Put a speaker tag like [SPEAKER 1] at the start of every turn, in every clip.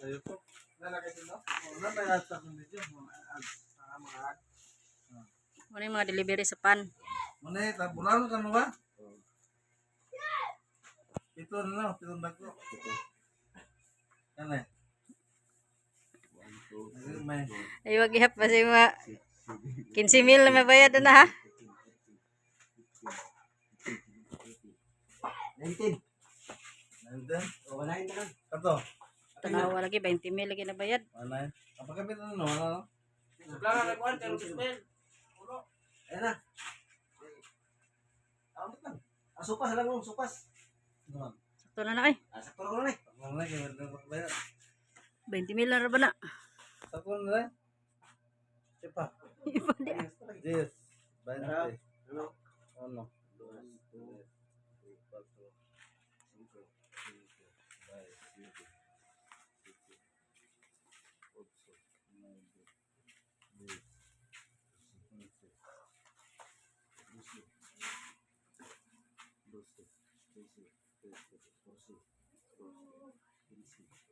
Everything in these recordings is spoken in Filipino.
[SPEAKER 1] YouTube. Lalagay dito. Wala ba yata ng video? Mga ad.
[SPEAKER 2] Muna yung mga delivery sa pan.
[SPEAKER 1] Muna ito, bulan ka mo ba? Ito na, pitong dako. Ano eh?
[SPEAKER 2] Ay, wag ihap pa siya mga 15,000 na may bayad na ha.
[SPEAKER 1] 19. 19? O, 1.9 na. Kato?
[SPEAKER 2] Tanawa lagi, 20,000 lagi na bayad.
[SPEAKER 1] 1.9. Kapag kapit na no? Ano?
[SPEAKER 3] Wala na nagkuhan, pero suspend.
[SPEAKER 1] Ayan na. Supas lang mo, supas.
[SPEAKER 2] Sakto na na eh.
[SPEAKER 1] Sakto na ko na eh. Sakto na eh.
[SPEAKER 2] 20,000 na ba na?
[SPEAKER 1] Sakto na eh. Siapa?
[SPEAKER 2] Iba di.
[SPEAKER 1] Yes. Banyak. Ano? Ano?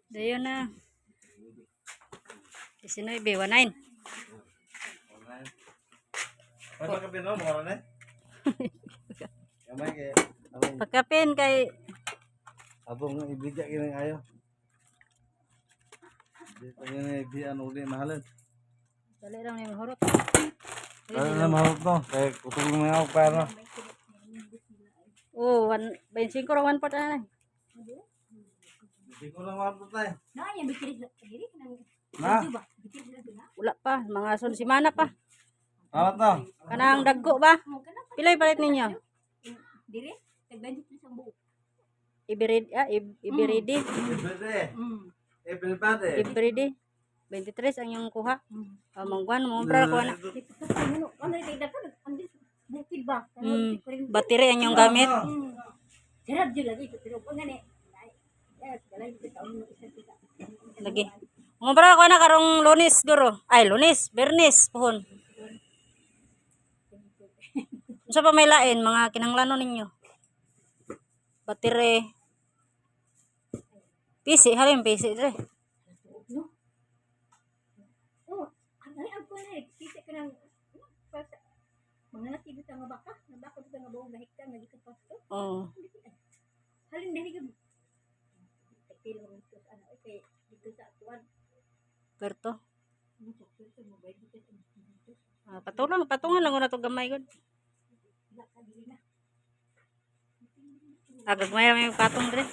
[SPEAKER 2] Dayo na. 19, 19.
[SPEAKER 1] May pagkapin mo, mga rin eh. Kamay kaya.
[SPEAKER 2] Pagkapin kay
[SPEAKER 1] Abong ibigay ka ng ayaw. Dito yun na ibigan uli mahalin.
[SPEAKER 2] dali lang yung hurot.
[SPEAKER 1] Ano na mahal to? Kaya kutulong na ako para.
[SPEAKER 2] Oh, 25 or 1 pot na.
[SPEAKER 1] Hindi ko lang mahal to tayo.
[SPEAKER 4] Nah, yang bikin sendiri
[SPEAKER 1] Na?
[SPEAKER 2] Wala pa, mga semana pa.
[SPEAKER 1] Ano to?
[SPEAKER 2] Kanang daggo ba? Pilay palit ninyo.
[SPEAKER 4] diri tagbanjut sa buo.
[SPEAKER 2] Ibiridi, ibiridi.
[SPEAKER 1] Everyday. Everybody.
[SPEAKER 2] Ibiridi. 23 ang yung kuha. Mangguan mo pra ko na.
[SPEAKER 4] Ano tigda ka andi bukid ba?
[SPEAKER 2] Battery ang yung gamit.
[SPEAKER 4] Sarap jud lagi pero kung ngani. Ya, galay kita uno isa kita.
[SPEAKER 2] Lagi. Mo pra ko na karong Lunes guro. Ay, Lunes, Bernes pohon. Unsa pa may lain mga kinahanglanon ninyo? Battery. PC, halin PC dire.
[SPEAKER 4] Oh, ay ang kulit. Kita ka nang mga natibo sa mga baka, nabako sa mga buong gahik ka nga di ka pasto.
[SPEAKER 2] Oh.
[SPEAKER 4] Halin dali ka. Pero ito ano kay dito sa atuan.
[SPEAKER 2] Perto. Patungan lang ko na to gamay gud. Agad may patong dire.